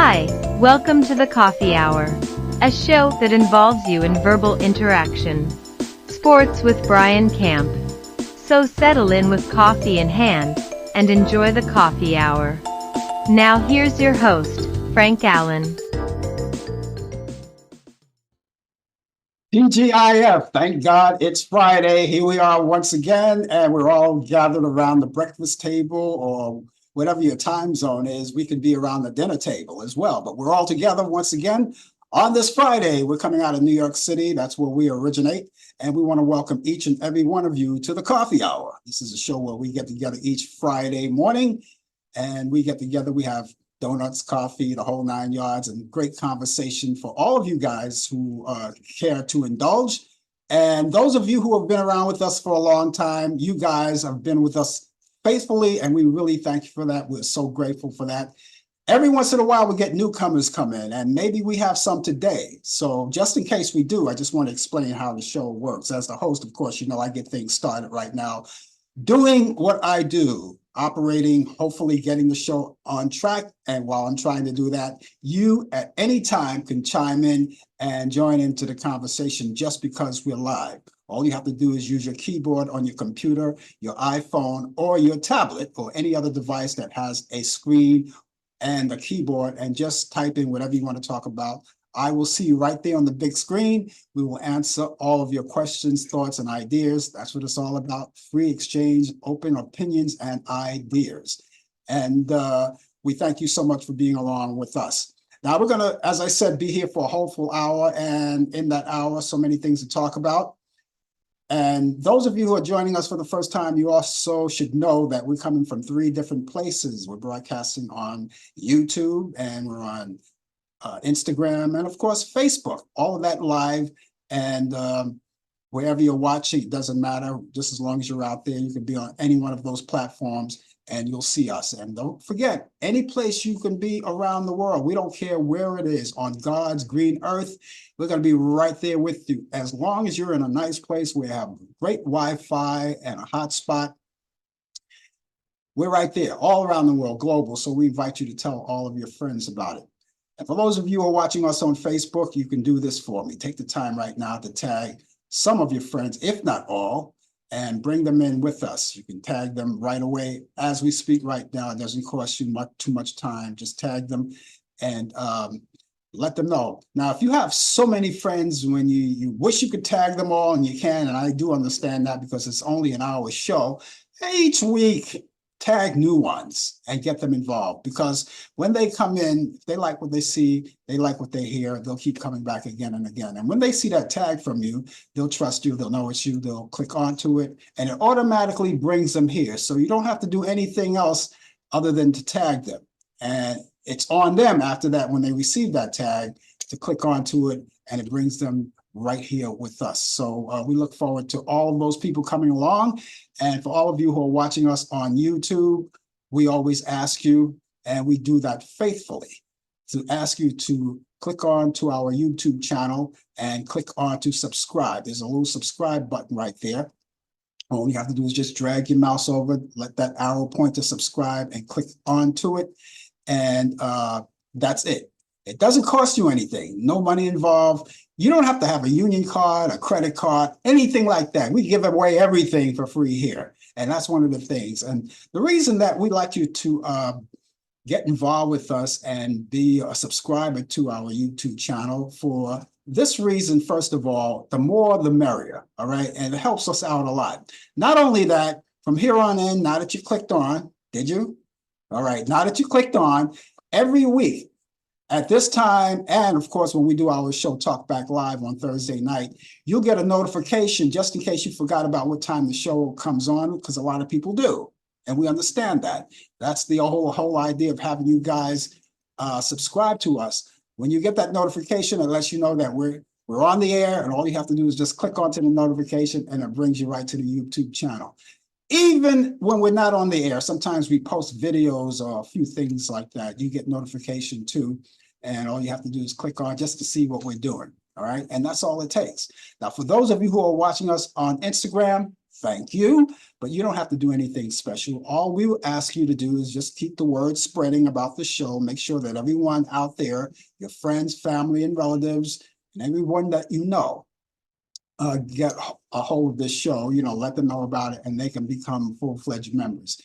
Hi, welcome to the Coffee Hour, a show that involves you in verbal interaction. Sports with Brian Camp. So settle in with coffee in hand and enjoy the Coffee Hour. Now here's your host, Frank Allan. TGIF, thank God it's Friday. Here we are once again, and we're all gathered around the breakfast table or whatever your time zone is. We could be around the dinner table as well, but we're all together once again on this Friday. We're coming out of New York City. That's where we originate, and we want to welcome each and every one of you to the Coffee Hour. This is a show where we get together each Friday morning, and we get together. We have donuts, coffee, the whole 9 yards, and great conversation for all of you guys who care to indulge. And those of you who have been around with us for a long time, you guys have been with us faithfully, and we really thank you for that. We're so grateful for that. Every once in a while, we get newcomers come in, and maybe we have some today. So just in case we do, I just want to explain how the show works. As the host, of course, you know, I get things started right now, doing what I do, operating, hopefully getting the show on track. And while I'm trying to do that, you at any time can chime in and join into the conversation just because we're live. All you have to do is use your keyboard on your computer, your iPhone, or your tablet, or any other device that has a screen and a keyboard, and just type in whatever you want to talk about. I will see you right there on the big screen. We will answer all of your questions, thoughts, and ideas. That's what it's all about. Free exchange, open opinions, and ideas. And we thank you so much for being along with us. Now, we're going to, as I said, be here for a whole full hour. And in that hour, so many things to talk about. And those of you who are joining us for the first time, you also should know that we're coming from 3 different places. We're broadcasting on YouTube, and we're on Instagram, and of course, Facebook, all of that live. And wherever you're watching, it doesn't matter. Just as long as you're out there, you can be on any one of those platforms and you'll see us. And don't forget, any place you can be around the world, we don't care where it is, on God's green earth, we're going to be right there with you. As long as you're in a nice place where you have great Wi-Fi and a hotspot, we're right there, all around the world, global. So we invite you to tell all of your friends about it. And for those of you who are watching us on Facebook, you can do this for me. Take the time right now to tag some of your friends, if not all, and bring them in with us. You can tag them right away as we speak right now. It doesn't cost you too much time. Just tag them and let them know. Now, if you have so many friends, when you wish you could tag them all, and you can, and I do understand that because it's only an hour show, each week, tag new ones and get them involved, because when they come in, if they like what they see, they like what they hear, they'll keep coming back again and again. And when they see that tag from you, they'll trust you, they'll know it's you, they'll click onto it, and it automatically brings them here. So you don't have to do anything else other than to tag them. And it's on them after that, when they receive that tag, to click onto it, and it brings them right here with us. So we look forward to all of those people coming along. And for all of you who are watching us on YouTube, we always ask you, and we do that faithfully, to ask you to click on to our YouTube channel and click on to subscribe. There's a little subscribe button right there. All you have to do is just drag your mouse over, let that arrow point to subscribe, and click onto it. And that's it. It doesn't cost you anything, no money involved. You don't have to have a union card, a credit card, anything like that. We give away everything for free here. And that's one of the things. And the reason that we'd like you to get involved with us and be a subscriber to our YouTube channel, for this reason, first of all, the more the merrier, all right? And it helps us out a lot. Not only that, from here on in, now that you clicked on, did you? All right, now that you clicked on, every week, at this time, and of course, when we do our show Talk Back Live on Thursday night, you'll get a notification just in case you forgot about what time the show comes on, because a lot of people do. And we understand that. That's the whole idea of having you guys subscribe to us. When you get that notification, it lets you know that we're on the air, and all you have to do is just click onto the notification, and it brings you right to the YouTube channel. Even when we're not on the air, sometimes we post videos or a few things like that. You get notification too. And all you have to do is click on just to see what we're doing. All right. And that's all it takes. Now, for those of you who are watching us on Instagram, thank you, but you don't have to do anything special. All we will ask you to do is just keep the word spreading about the show. Make sure that everyone out there, your friends, family, and relatives, and everyone that you know, get a hold of this show, let them know about it, and they can become full-fledged members.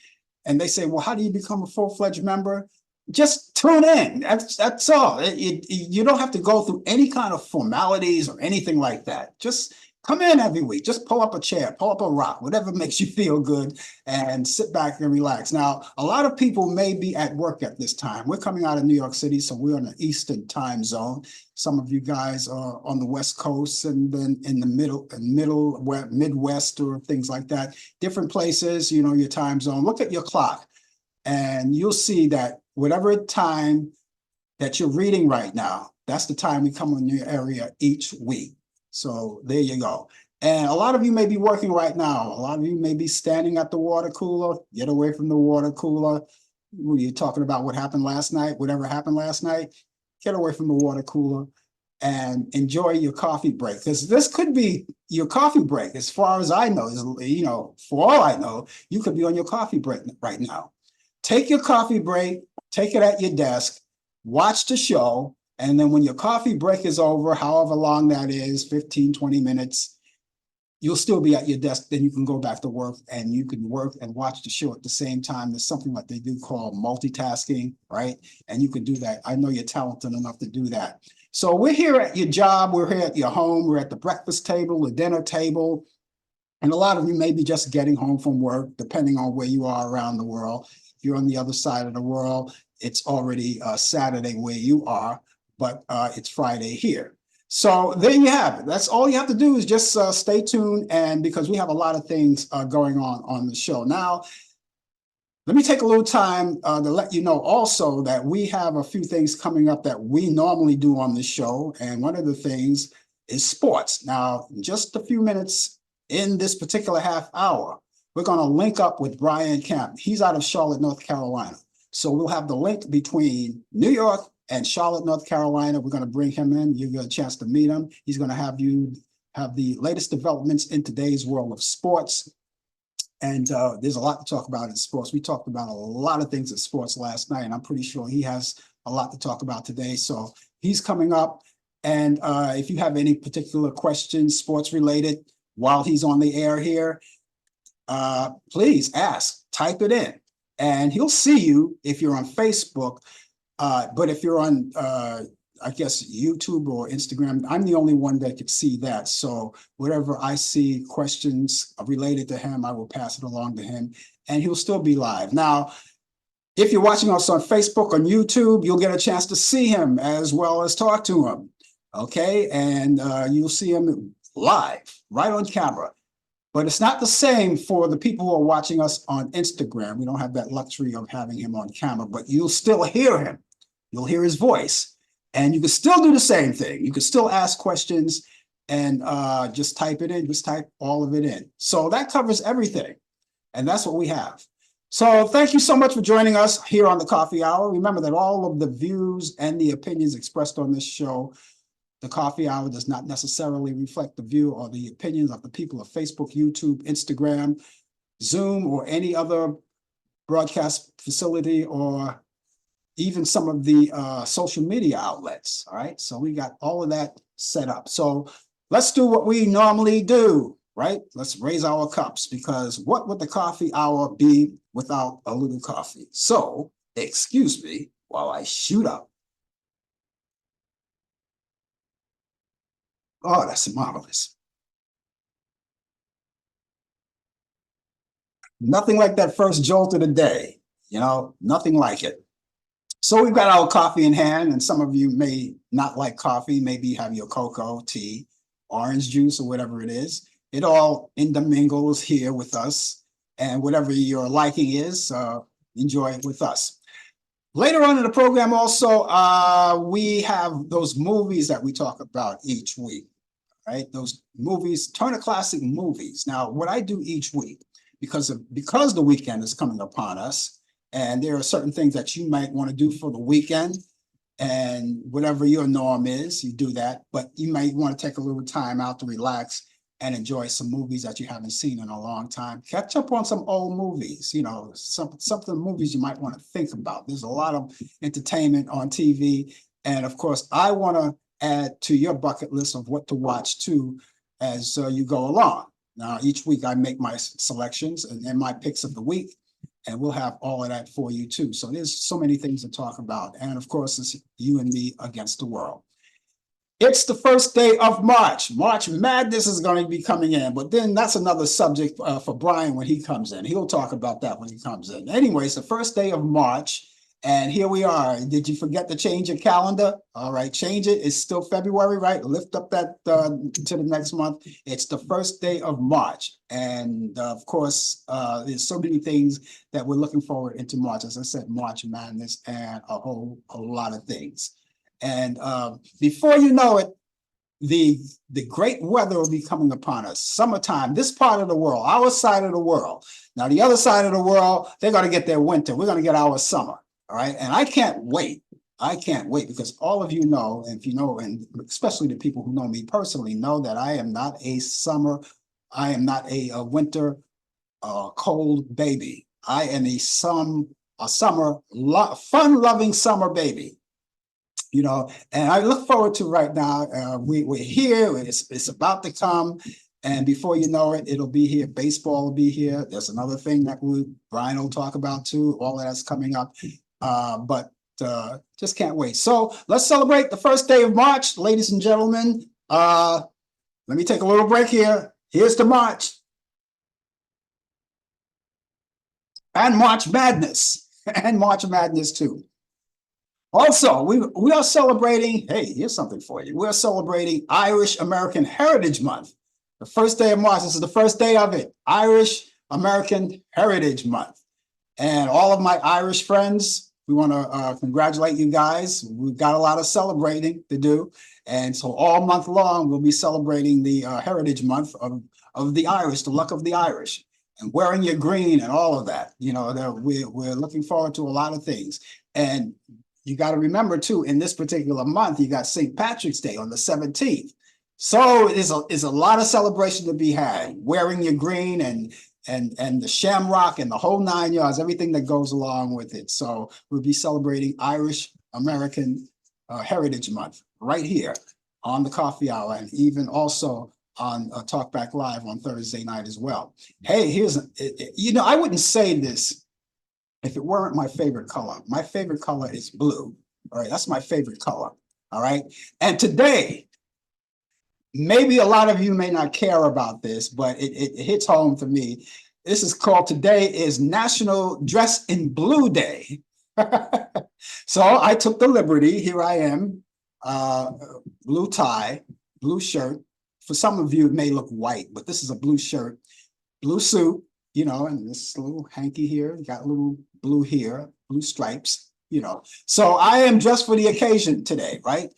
And they say, well, how do you become a full-fledged member? Just tune in. That's all. You don't have to go through any kind of formalities or anything like that. Just come in every week. Just pull up a chair, pull up a rock, whatever makes you feel good, and sit back and relax. Now, a lot of people may be at work at this time. We're coming out of New York City, so we're in the Eastern time zone. Some of you guys are on the West Coast and then in the Midwest or things like that. Different places, your time zone. Look at your clock and you'll see that whatever time that you're reading right now, that's the time we come in your area each week. So there you go. And a lot of you may be working right now. A lot of you may be standing at the water cooler. Get away from the water cooler. When you're talking about what happened last night, whatever happened last night, get away from the water cooler and enjoy your coffee break. Because this could be your coffee break. As far as I know, for all I know, you could be on your coffee break right now. Take your coffee break, take it at your desk, watch the show, and then when your coffee break is over, however long that is, 15, 20 minutes, you'll still be at your desk. Then you can go back to work and you can work and watch the show at the same time. There's something like they do called multitasking, right? And you can do that. I know you're talented enough to do that. So we're here at your job, we're here at your home, we're at the breakfast table, the dinner table, and a lot of you may be just getting home from work, depending on where you are around the world. If you're on the other side of the world, it's already Saturday where you are, but it's Friday here. So there you have it. That's all you have to do is just stay tuned, and because we have a lot of things going on the show. Now, let me take a little time to let you know also that we have a few things coming up that we normally do on the show, and one of the things is sports. Now, in just a few minutes in this particular half hour, we're going to link up with Brian Camp. He's out of Charlotte, North Carolina. So we'll have the link between New York and Charlotte, North Carolina. We're going to bring him in. You get a chance to meet him. He's going to have you have the latest developments in today's world of sports. And there's a lot to talk about in sports. We talked about a lot of things in sports last night, and I'm pretty sure he has a lot to talk about today. So he's coming up. And if you have any particular questions, sports related, while he's on the air here, please ask, type it in, and he'll see you if you're on Facebook. But if you're on, I guess, YouTube or Instagram, I'm the only one that could see that. So whatever I see questions related to him, I will pass it along to him, and he'll still be live. Now, if you're watching us on Facebook or YouTube, you'll get a chance to see him as well as talk to him. Okay, and you'll see him live, right on camera. But it's not the same for the people who are watching us on Instagram. We don't have that luxury of having him on camera, but you'll still hear him. You'll hear his voice, and you can still do the same thing. You can still ask questions and just type it in, just type all of it in. So that covers everything, and that's what we have. So thank you so much for joining us here on the Coffee Hour. Remember that all of the views and the opinions expressed on this show, the Coffee Hour, does not necessarily reflect the view or the opinions of the people of Facebook, YouTube, Instagram, Zoom, or any other broadcast facility, or even some of the social media outlets. All right, so we got all of that set up. So let's do what we normally do, right? Let's raise our cups, because what would the Coffee Hour be without a little coffee? So excuse me while I shoot up. Oh, that's marvelous. Nothing like that first jolt of the day, nothing like it. So we've got our coffee in hand, and some of you may not like coffee, maybe have your cocoa, tea, orange juice, or whatever it is. It all intermingles here with us, and whatever your liking is, enjoy it with us. Later on in the program also, we have those movies that we talk about each week, right? Those movies, Turner Classic Movies. Now, what I do each week, because the weekend is coming upon us, and there are certain things that you might want to do for the weekend, and whatever your norm is, you do that, but you might want to take a little time out to relax and enjoy some movies that you haven't seen in a long time. Catch up on some old movies, something movies you might want to think about. There's a lot of entertainment on TV. And of course, I want to add to your bucket list of what to watch too as you go along. Now, each week I make my selections and my picks of the week, and we'll have all of that for you too. So there's so many things to talk about. And of course, it's you and me against the world. It's the first day of March. March Madness is going to be coming in, but then that's another subject for Brian when he comes in. He'll talk about that when he comes in. Anyway, it's the first day of March, and here we are. Did you forget to change your calendar? All right, change it. It's still February, right? Lift up that to the next month. It's the first day of March, and of course, there's so many things that we're looking forward into March. As I said, March Madness and a lot of things. And before you know it, the great weather will be coming upon us. Summertime, this part of the world, our side of the world. Now, the other side of the world, they're going to get their winter. We're going to get our summer. All right. And I can't wait. I can't wait because all of you know, and if you know, and especially the people who know me personally, know that I am not a winter cold baby. I am a summer fun-loving summer baby. And I look forward to right now. We're here. It's about to come. And before you know it, it'll be here. Baseball will be here. There's another thing that Brian will talk about too. All of that's coming up. But just can't wait. So let's celebrate the first day of March, ladies and gentlemen. Let me take a little break here. Here's to March. And March Madness. And March Madness too. Also, we are celebrating, hey, here's something for you. We're celebrating Irish American Heritage Month. The first day of March, this is the first day of it, Irish American Heritage Month. And all of my Irish friends, we want to congratulate you guys. We've got a lot of celebrating to do. And so all month long, we'll be celebrating the Heritage Month of the Irish, the luck of the Irish, and wearing your green and all of that. We're looking forward to a lot of things. And you got to remember too, in this particular month, you got St. Patrick's Day on the 17th. So it's a lot of celebration to be had, wearing your green and the shamrock and the whole 9 yards, everything that goes along with it. So we'll be celebrating Irish American Heritage Month right here on the Coffee Hour, and even also on Talkback Live on Thursday night as well. Hey, I wouldn't say this if it weren't my favorite color. My favorite color is blue. All right, that's my favorite color. All right. And today, maybe a lot of you may not care about this, but it hits home for me. Today is National Dress in Blue Day. So I took the liberty, here I am, blue tie, blue shirt. For some of you, it may look white, but this is a blue shirt, blue suit, and this little hanky here, got a little blue here, blue stripes, So I am dressed for the occasion today, right?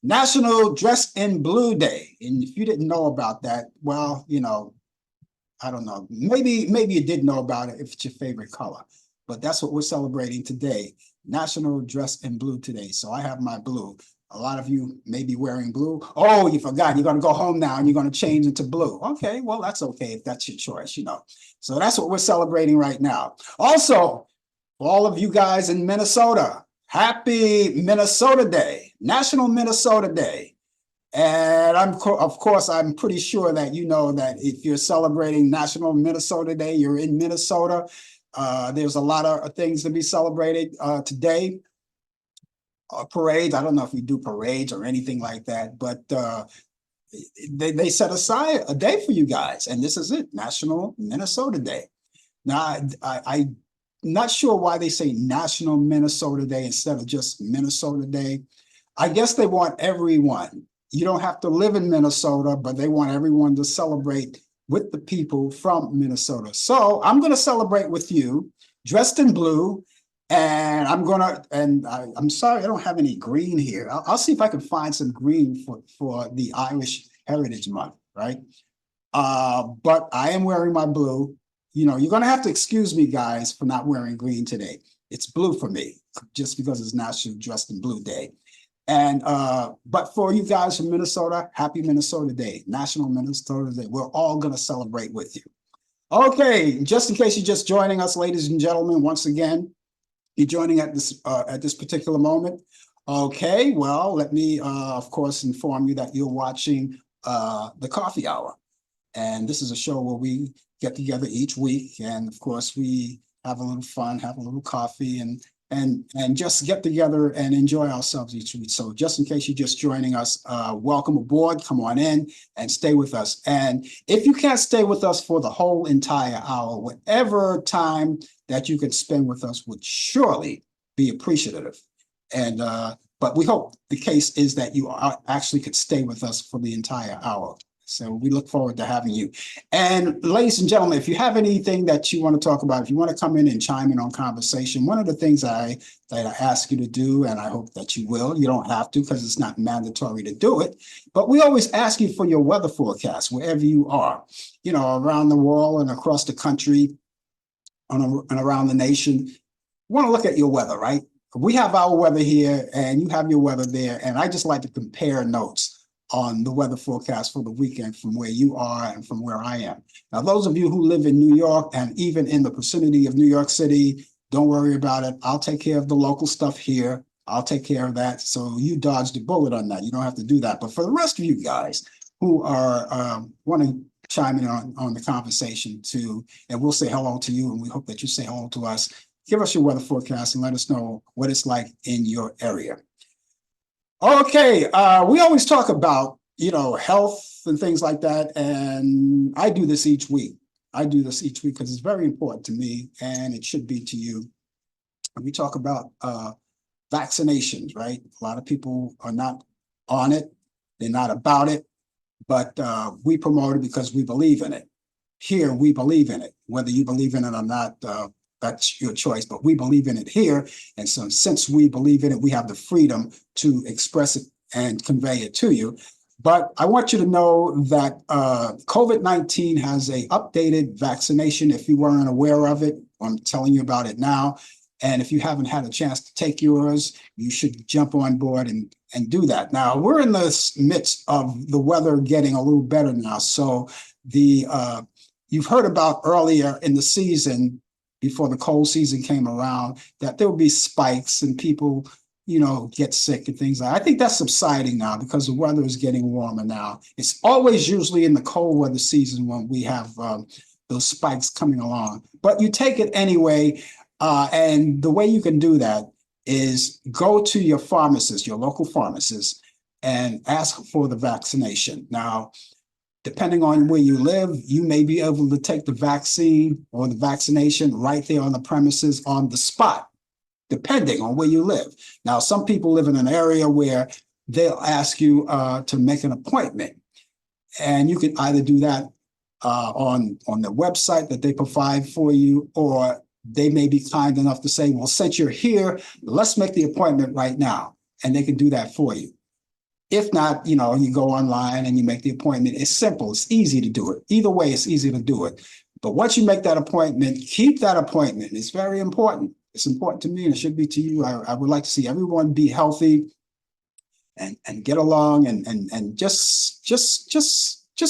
National Dress in Blue Day. And if you didn't know about that, well, I don't know. Maybe you did know about it if it's your favorite color. But that's what we're celebrating today. National Dress in Blue today. So I have my blue. A lot of you may be wearing blue. Oh, you forgot. You're going to go home now and you're going to change into blue. Okay, well, that's okay if that's your choice, So that's what we're celebrating right now. Also, for all of you guys in Minnesota, happy Minnesota Day, National Minnesota Day. And of course, I'm pretty sure that you know that if you're celebrating National Minnesota Day, you're in Minnesota. There's a lot of things to be celebrated today. Parades. I don't know if we do parades or anything like that, but they set aside a day for you guys, and this is it, National Minnesota Day. Now, I'm not sure why they say National Minnesota Day instead of just Minnesota Day. I guess they want everyone. You don't have to live in Minnesota, but they want everyone to celebrate with the people from Minnesota. So I'm going to celebrate with you, dressed in blue. And I'm sorry, I don't have any green here. I'll see if I can find some green for the Irish Heritage Month, right? But I am wearing my blue. You're going to have to excuse me, guys, for not wearing green today. It's blue for me, just because it's National Dressed in Blue Day. And but for you guys from Minnesota, happy Minnesota Day, National Minnesota Day. We're all going to celebrate with you. Okay, just in case you're just joining us, ladies and gentlemen, once again, you're joining at this particular moment. Okay, well, let me of course inform you that you're watching the Coffee Hour, and this is a show where we get together each week, and of course we have a little fun, have a little coffee, and just get together and enjoy ourselves each week. So just in case you're just joining us, welcome aboard, come on in and stay with us. And if you can't stay with us for the whole entire hour, whatever time that you could spend with us would surely be appreciative. And but we hope the case is that you actually could stay with us for the entire hour. So we look forward to having you. And ladies and gentlemen, if you have anything that you want to talk about, if you want to come in and chime in on conversation, one of the things that I ask you to do, and I hope that you will, you don't have to because it's not mandatory to do it, but we always ask you for your weather forecast wherever you are, you know, around the world and across the country and around the nation. Want to look at your weather, right? We have our weather here and you have your weather there. And I just like to compare notes on the weather forecast for the weekend from where you are and from where I am. Now, those of you who live in New York and even in the vicinity of New York City, don't worry about it. I'll take care of the local stuff here. I'll take care of that. So you dodged a bullet on that. You don't have to do that. But for the rest of you guys who are want to chime in on the conversation too, and we'll say hello to you, and we hope that you say hello to us. Give us your weather forecast and let us know what it's like in your area. Okay, we always talk about, you know, health and things like that, and I do this each week. I do this each week because it's very important to me, and it should be to you. And we talk about vaccinations, right? A lot of people are not on it. They're not about it, but we promote it because we believe in it. Here, we believe in it. Whether you believe in it or not, that's your choice, but we believe in it here. And so since we believe in it, we have the freedom to express it and convey it to you. But I want you to know that COVID-19 has a updated vaccination. If you weren't aware of it, I'm telling you about it now. And if you haven't had a chance to take yours, you should jump on board and do that. Now, we're in the midst of the weather getting a little better now. So you've heard about earlier in the season, before the cold season came around, that there will be spikes and people, you know, get sick and things like that. I think that's subsiding now because the weather is getting warmer now. It's always usually in the cold weather season when we have those spikes coming along. But you take it anyway, and the way you can do that is go to your pharmacist, your local pharmacist, and ask for the vaccination. Now, depending on where you live, you may be able to take the vaccine or the vaccination right there on the premises on the spot, depending on where you live. Now, some people live in an area where they'll ask you to make an appointment. And you can either do that on the website that they provide for you, or they may be kind enough to say, well, since you're here, let's make the appointment right now. And they can do that for you. If not, you know, you go online and you make the appointment. It's simple. It's easy to do it. Either way, it's easy to do it. But once you make that appointment, keep that appointment. It's very important. It's important to me, and it should be to you. I would like to see everyone be healthy and get along and just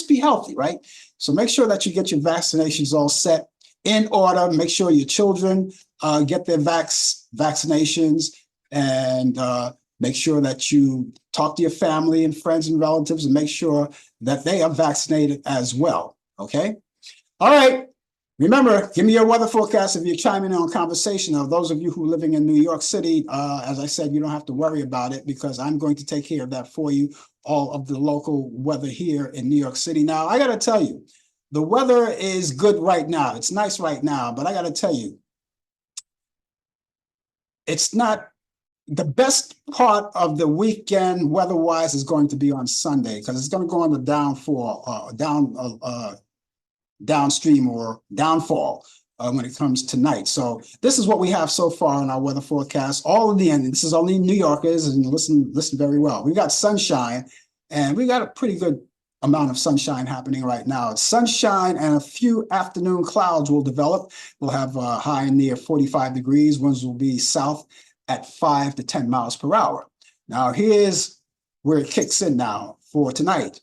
be healthy, right? So make sure that you get your vaccinations all set in order. Make sure your children get their vaccinations, and make sure that you talk to your family and friends and relatives and make sure that they are vaccinated as well, okay? All right, remember, give me your weather forecast if you're chiming in on conversation. Now, those of you who are living in New York City, as I said, you don't have to worry about it because I'm going to take care of that for you, all of the local weather here in New York City. Now, I gotta tell you, the weather is good right now. It's nice right now, but I gotta tell you, it's not. The best part of the weekend weather-wise is going to be on Sunday because it's going to go on the downstream or downfall when it comes to night. So this is what we have so far in our weather forecast. All of the end, this is only New Yorkers, and listen very well. We got sunshine, and we got a pretty good amount of sunshine happening right now. It's sunshine and a few afternoon clouds will develop. We'll have a high near 45 degrees. Winds will be south at 5 to 10 miles per hour. Now, here's where it kicks in now for tonight.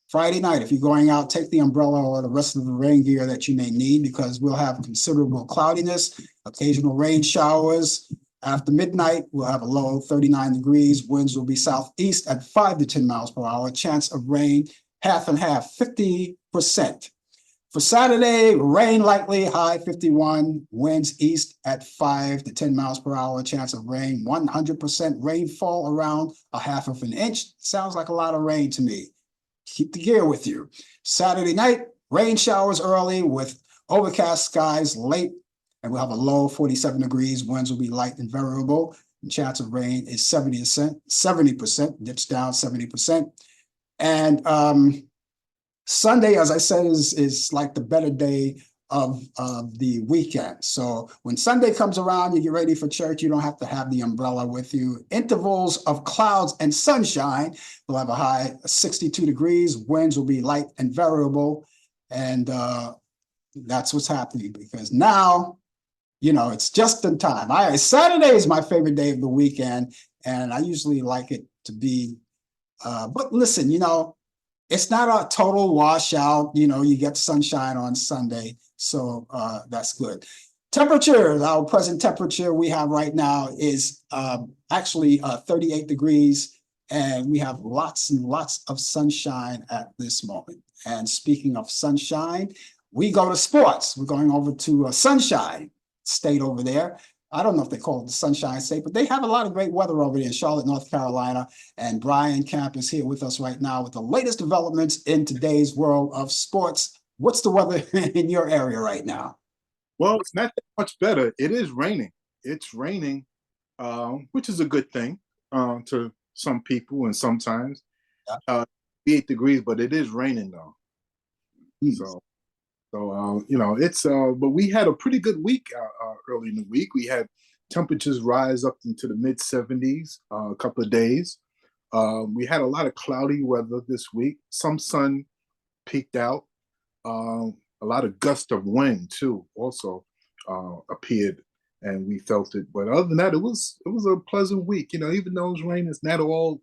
Friday night, if you're going out, take the umbrella or the rest of the rain gear that you may need, because we'll have considerable cloudiness, occasional rain showers. After midnight, we'll have a low 39 degrees. Winds will be southeast at 5 to 10 miles per hour. Chance of rain, half and half, 50%. For Saturday, rain likely, high 51, winds east at 5 to 10 miles per hour, chance of rain, 100% rainfall around a half of an inch. Sounds like a lot of rain to me. Keep the gear with you. Saturday night, rain showers early with overcast skies late, and we'll have a low 47 degrees. Winds will be light and variable. And chance of rain is 70%, dips down 70%. And Sunday, as I said, is like the better day of the weekend. So when Sunday comes around, you get ready for church, you don't have to have the umbrella with you. Intervals of clouds and sunshine. We'll have a high 62 degrees. Winds will be light and variable. And that's what's happening, because now, it's just in time. Saturday is my favorite day of the weekend, and I usually like it to be, but listen, it's not a total washout. You get sunshine on Sunday, so that's good. Temperature, our present temperature we have right now is actually 38 degrees, and we have lots and lots of sunshine at this moment. And speaking of sunshine, we go to sports. We're going over to Sunshine State over there. I don't know if they call it the Sunshine State, but they have a lot of great weather over there in Charlotte, North Carolina. And Brian Camp is here with us right now with the latest developments in today's world of sports. What's the weather in your area right now? Well, it's not that much better. It is raining. It's raining, which is a good thing to some people and sometimes. 8 degrees, but it is raining though. So, it's, but we had a pretty good week early in the week. We had temperatures rise up into the mid 70s a couple of days. We had a lot of cloudy weather this week. Some sun peeked out. A lot of gust of wind too also appeared, and we felt it. But other than that, it was a pleasant week. Even though it's rain, it's not all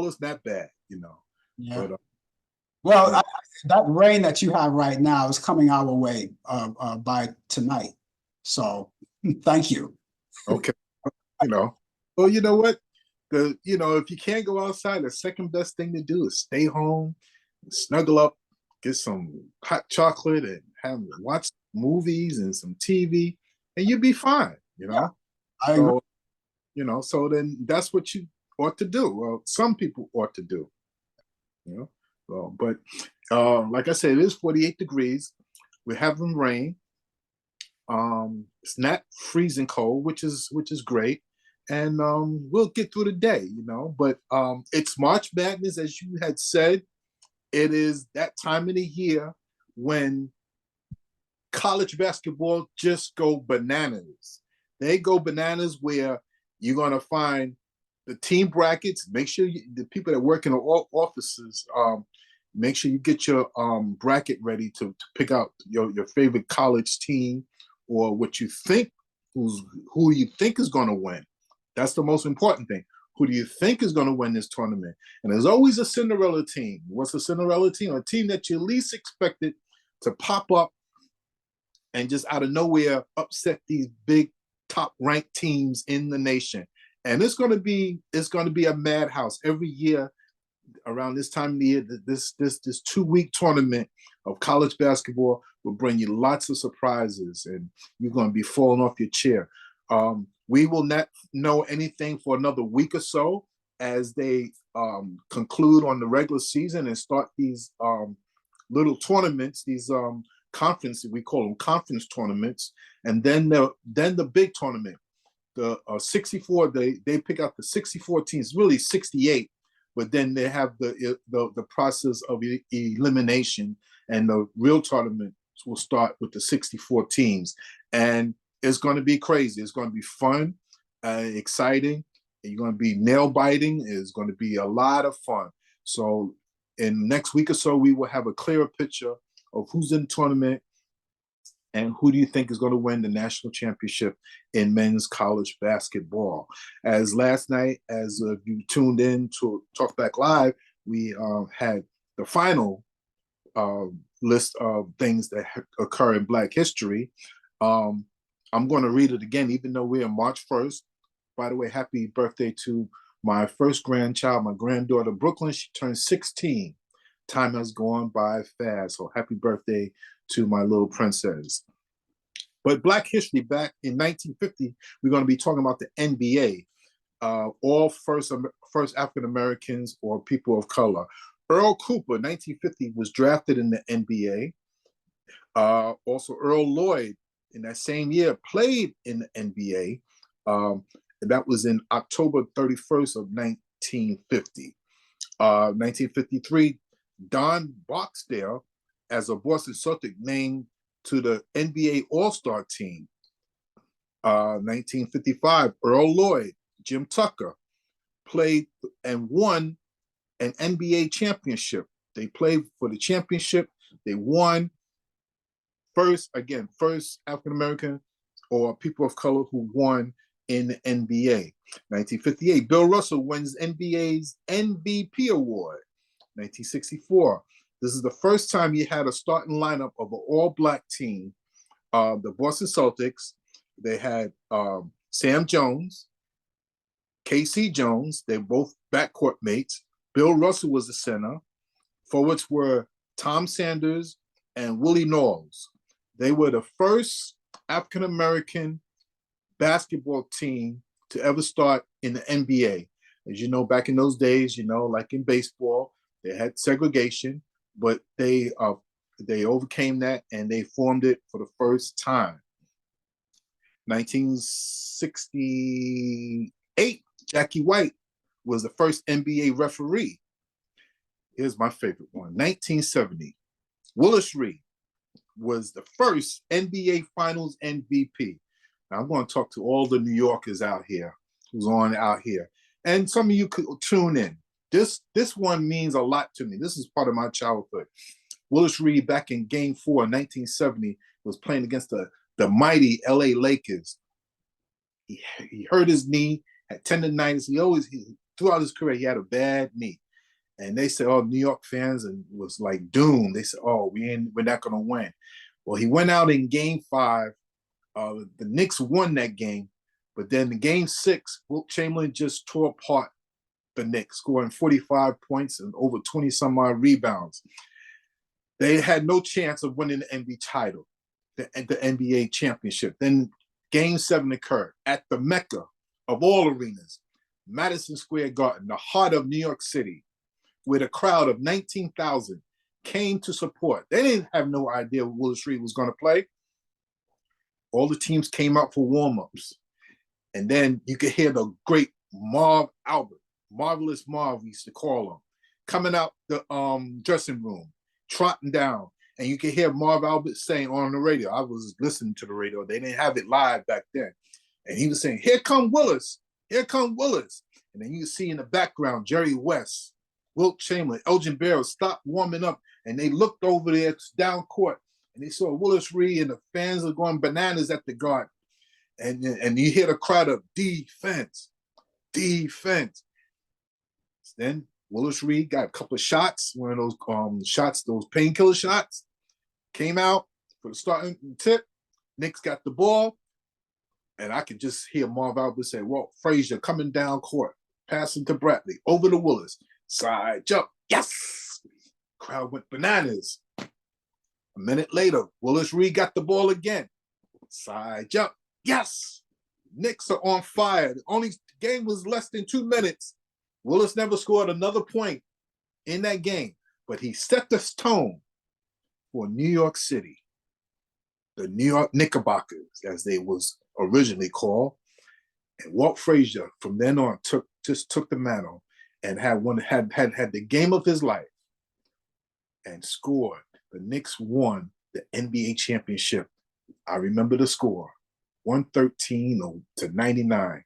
is not bad. Yeah. But, that rain that you have right now is coming our way by tonight. So thank you. Okay. Well, you know what? If you can't go outside, the second best thing to do is stay home, snuggle up, get some hot chocolate, and watch movies and some TV, and you'll be fine. Yeah, I agree. So then that's what you ought to do. Well, some people ought to do. But like I said, it is 48 degrees. We're having rain. It's not freezing cold, which is great, and we'll get through the day. But it's March Madness, as you had said. It is that time of the year when college basketball just go bananas. They go bananas where you're going to find the team brackets. Make sure the people that work in the offices, make sure you get your bracket ready to pick out your favorite college team, or what you think, who you think is going to win. That's the most important thing. Who do you think is going to win this tournament? And there's always a Cinderella team. What's a Cinderella team? A team that you least expected to pop up and just out of nowhere upset these big top ranked teams in the nation. And it's going to be a madhouse every year around this time of the year. This 2-week tournament of college basketball will bring you lots of surprises, and you're going to be falling off your chair. We will not know anything for another week or so as they conclude on the regular season and start these little tournaments, these conferences. We call them conference tournaments, and then the big tournament. The 64, they pick out the 64 teams, really 68, but then they have the process of elimination, and the real tournament will start with the 64 teams. And it's going to be crazy. It's going to be fun, exciting. You're going to be nail biting. It's going to be a lot of fun. So in the next week or so, we will have a clearer picture of who's in the tournament And who do you think is going to win the national championship in men's college basketball? As last night, as you tuned in to Talkback Live, we had the final list of things that occur in Black history. I'm going to read it again, even though we're on March 1st. By the way, happy birthday to my first grandchild, my granddaughter, Brooklyn. She turned 16. Time has gone by fast. So happy birthday to my little princess. But Black history, back in 1950, we're going to be talking about the NBA. All first African Americans or people of color. Earl Cooper, 1950, was drafted in the NBA. Also, Earl Lloyd, in that same year, played in the NBA. That was in October 31st of 1950. 1953, Don Barksdale, as a Boston Celtic, named to the NBA All-Star team. 1955, Earl Lloyd, Jim Tucker, played and won an NBA championship. They played for the championship. They won. First African-American or people of color who won in the NBA. 1958, Bill Russell wins NBA's MVP award. 1964, this is the first time you had a starting lineup of an all-Black team. The Boston Celtics, they had Sam Jones, K.C. Jones, they're both backcourt mates. Bill Russell was the center. Forwards were Tom Sanders and Willie Knowles. They were the first African-American basketball team to ever start in the NBA. As you know, back in those days, like in baseball, they had segregation, but they overcame that and they formed it for the first time. 1968, Jackie White was the first NBA referee. Here's my favorite one. 1970, Willis Reed was the first NBA Finals MVP. Now I'm going to talk to all the New Yorkers out here, who's on out here. And some of you could tune in. This one means a lot to me. This is part of my childhood. Willis Reed, back in Game 4 in 1970, was playing against the mighty LA Lakers. He hurt his knee, had tendonitis. Throughout his career, he had a bad knee. And they said, New York fans, and was like doomed. They said, we're not going to win. Well, he went out in Game 5. The Knicks won that game. But then in Game 6, Wilt Chamberlain just tore apart the Knicks, scoring 45 points and over 20-some-odd rebounds. They had no chance of winning the NBA title, the NBA championship. Then Game 7 occurred at the Mecca of all arenas, Madison Square Garden, the heart of New York City, with a crowd of 19,000 came to support. They didn't have no idea Willis Reed was going to play. All the teams came out for warm-ups. And then you could hear the great Marv Albert, Marvelous Marv, we used to call him, coming out the dressing room, trotting down. And you could hear Marv Albert saying on the radio, I was listening to the radio, they didn't have it live back then. And he was saying, here come Willis, here come Willis. And then you see in the background, Jerry West, Wilt Chamberlain, Elgin Baylor stopped warming up, and they looked over there down court, and they saw Willis Reed, and the fans are going bananas at the Garden. And you hear the crowd of defense, defense. Then Willis Reed got a couple of shots, one of those shots, those painkiller shots, came out for the starting tip. Knicks got the ball, and I could just hear Marv Albert say, Walt Frazier coming down court, passing to Bradley, over to Willis, side jump, yes! Crowd went bananas. A minute later, Willis Reed got the ball again, side jump, yes! Knicks are on fire. The game was less than 2 minutes. Willis never scored another point in that game, but he set the tone for New York City, the New York Knickerbockers, as they was originally called. And Walt Frazier, from then on, took the mantle and had the game of his life and scored. The Knicks won the NBA championship. I remember the score, 113 to 99.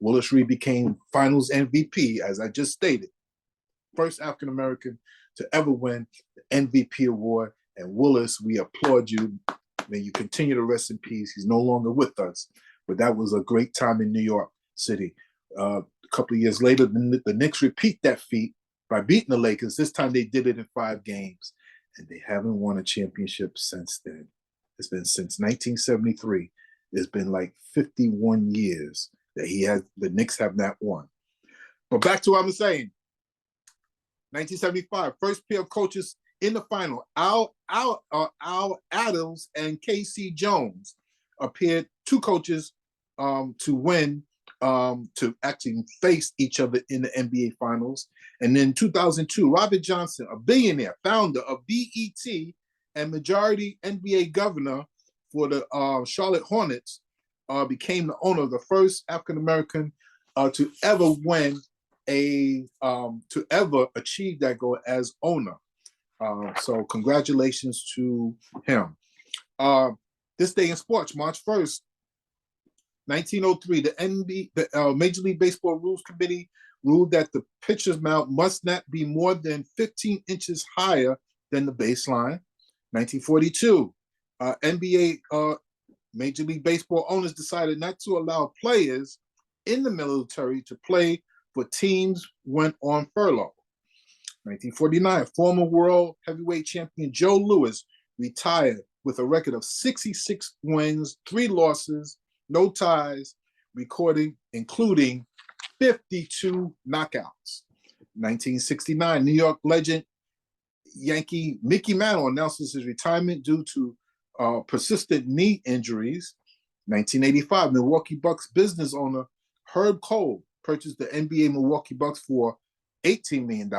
Willis Reed became Finals MVP, as I just stated. First African-American to ever win the MVP award. And Willis, we applaud you. May you continue to rest in peace. He's no longer with us, but that was a great time in New York City. A couple of years later, the Knicks repeat that feat by beating the Lakers. This time they did it in 5 games, and they haven't won a championship since then. It's been since 1973. It's been like 51 years that the Knicks have not won. But back to what I'm saying. 1975, first pair of coaches in the final. Al Adams and K.C. Jones appeared, 2 coaches to win, to actually face each other in the NBA Finals. And then 2002, Robert Johnson, a billionaire, founder of BET and majority NBA governor for the Charlotte Hornets, became the owner of the first African-American to ever win to ever achieve that goal as owner. So congratulations to him. This day in sports, March 1st, 1903, the Major League Baseball Rules Committee ruled that the pitcher's mound must not be more than 15 inches higher than the baseline. 1942, NBA Major League Baseball owners decided not to allow players in the military to play for teams went on furlough. 1949, former world heavyweight champion Joe Louis retired with a record of 66 wins, 3 losses, no ties, including 52 knockouts. 1969, New York legend Yankee Mickey Mantle announces his retirement due to persistent knee injuries. 1985, Milwaukee Bucks business owner Herb Cole purchased the NBA Milwaukee Bucks for $18 million.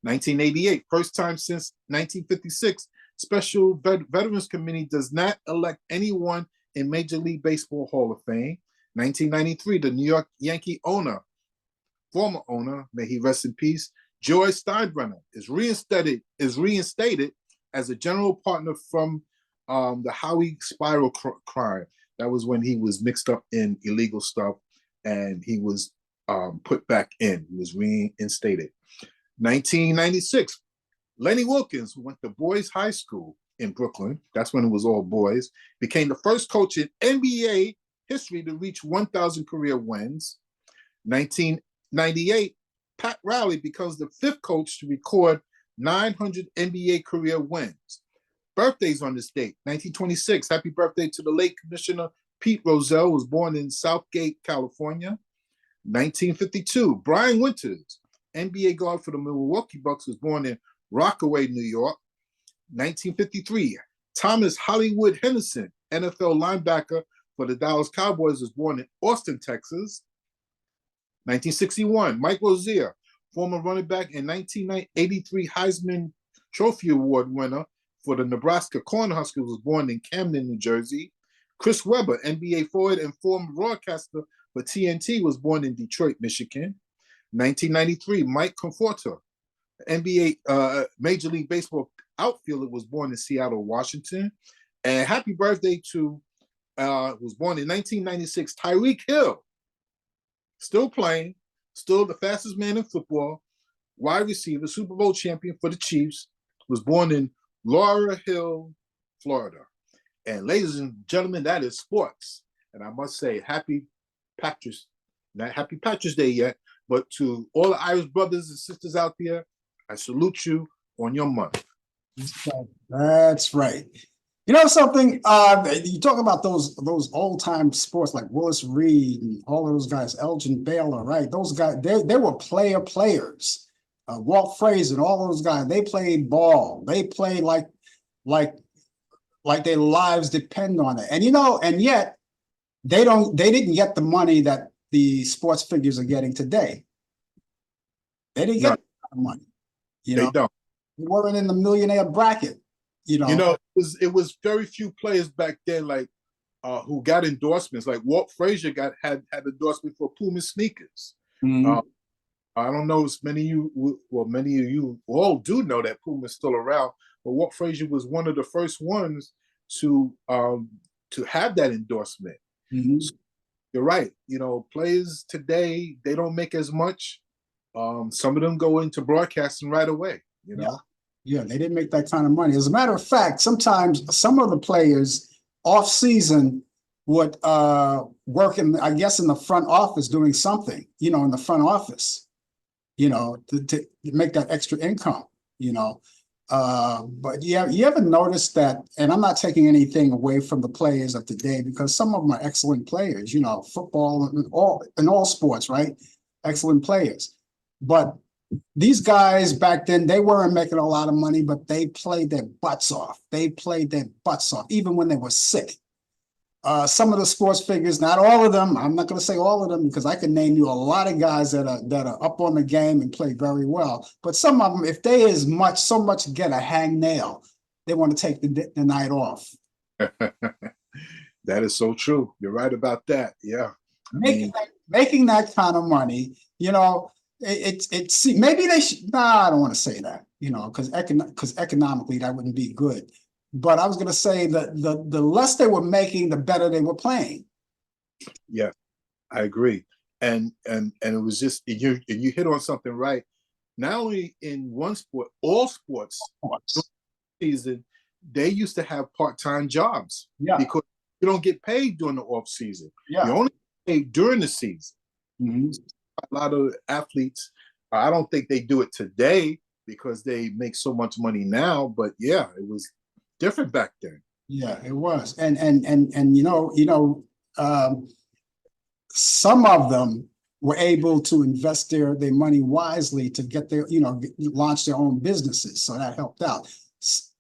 1988, first time since 1956, Special Veterans Committee does not elect anyone in Major League Baseball Hall of Fame. 1993, the New York Yankee owner, former owner, may he rest in peace, George Steinbrenner is reinstated as a general partner from the Howie Spiral crime. That was when he was mixed up in illegal stuff and he was put back in. He was reinstated. 1996, Lenny Wilkins, who went to Boys High School in Brooklyn, that's when it was all boys, became the first coach in NBA history to reach 1,000 career wins. 1998, Pat Riley becomes the 5th coach to record 900 NBA career wins. Birthdays on this date: 1926, happy birthday to the late Commissioner Pete Rozelle, was born in Southgate, California. 1952, Brian Winters, NBA guard for the Milwaukee Bucks, was born in Rockaway, New York. 1953, Thomas Hollywood Henderson, NFL linebacker for the Dallas Cowboys, was born in Austin, Texas. 1961, Mike Rozier, former running back and 1983 Heisman Trophy Award winner for the Nebraska Cornhuskers, was born in Camden, New Jersey. Chris Webber, NBA forward and former broadcaster for TNT, was born in Detroit, Michigan. 1993, Mike Conforto, NBA Major League Baseball outfielder, was born in Seattle, Washington. And happy birthday to, was born in 1996, Tyreek Hill, still playing, still the fastest man in football, wide receiver, Super Bowl champion for the Chiefs, was born in Laurel Hill, Florida. And ladies and gentlemen, that is sports. And I must say, happy Patrick's, not happy Patrick's Day yet, but to all the Irish brothers and sisters out there, I salute you on your month. That's right. You know something? You talk about those old-time sports like Willis Reed and all of those guys, Elgin Baylor, right? Those guys, they were players. Walt Frazier and all those guys, they played ball. They played like their lives depend on it. And and yet they didn't get the money that the sports figures are getting today. They didn't get the money. They don't. They weren't in the millionaire bracket. It was very few players back then, like who got endorsements. Like Walt Frazier had endorsement for Puma sneakers. Mm-hmm. I don't know as many of you all do know that Puma's still around, but Walt Frazier was one of the first ones to have that endorsement. Mm-hmm. So you're right. Players today, they don't make as much. Some of them go into broadcasting right away. Yeah. Yeah, they didn't make that kind of money. As a matter of fact, sometimes some of the players off season would work in, I guess, in the front office doing something, in the front office, to make that extra income, you know. But yeah, you ever notice that, and I'm not taking anything away from the players of today because some of them are excellent players, football and all sports, right? Excellent players. But these guys back then, they weren't making a lot of money, but they played their butts off. They played their butts off, even when they were sick. Some of the sports figures, not all of them. I'm not going to say all of them because I can name you a lot of guys that are up on the game and play very well. But some of them, if they so much get a hangnail, they want to take the night off. That is so true. You're right about that. Yeah, Making that kind of money, it's maybe they should. Nah, I don't want to say that, because economically that wouldn't be good. But I was going to say that the less they were making, the better they were playing. Yeah, I agree. And it was just you hit on something right. Not only in one sport, all sports season, they used to have part-time jobs. Yeah. Because you don't get paid during the off season. Yeah. You only get paid during the season. Mm-hmm. A lot of athletes, I don't think they do it today because they make so much money now. But yeah, it was different back then. Yeah, it was, and some of them were able to invest their money wisely to get their launch their own businesses, so that helped out.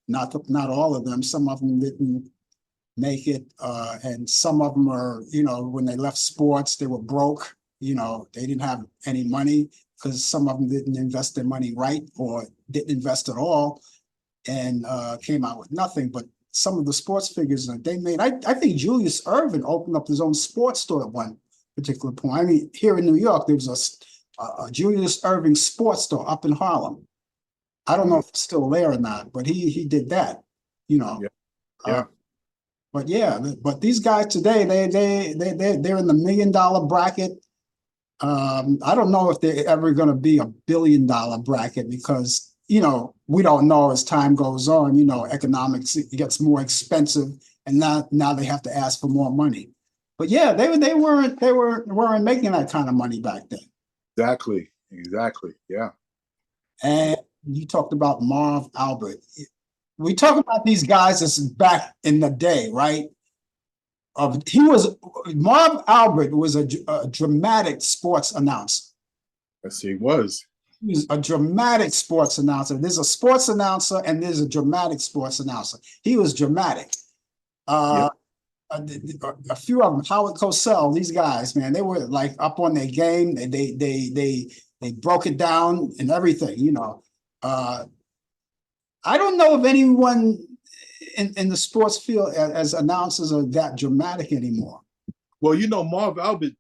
Not all of them. Some of them didn't make it, and some of them are when they left sports they were broke. They didn't have any money because some of them didn't invest their money right or didn't invest at all, and came out with nothing. But some of the sports figures that they made, I think Julius Erving opened up his own sports store at one particular point. I mean, here in New York, there was a Julius Erving sports store up in Harlem. I don't know if it's still there or not, but he did that, Yeah. But yeah, but these guys today, they're in the $1 million bracket. I don't know if they're ever going to be a $1 billion bracket because we don't know as time goes on. Economics gets more expensive, and now they have to ask for more money. But yeah, they weren't making that kind of money back then. Exactly. Yeah. And you talked about Marv Albert. We talk about these guys as back in the day, right? Marv Albert was a dramatic sports announcer. Yes, he was. He was a dramatic sports announcer. There's a sports announcer and there's a dramatic sports announcer. He was dramatic. A few of them, Howard Cosell, these guys, man, they were like up on their game. They broke it down and everything. I don't know if anyone in the sports field as announcers are that dramatic anymore. Well, Marv Albert,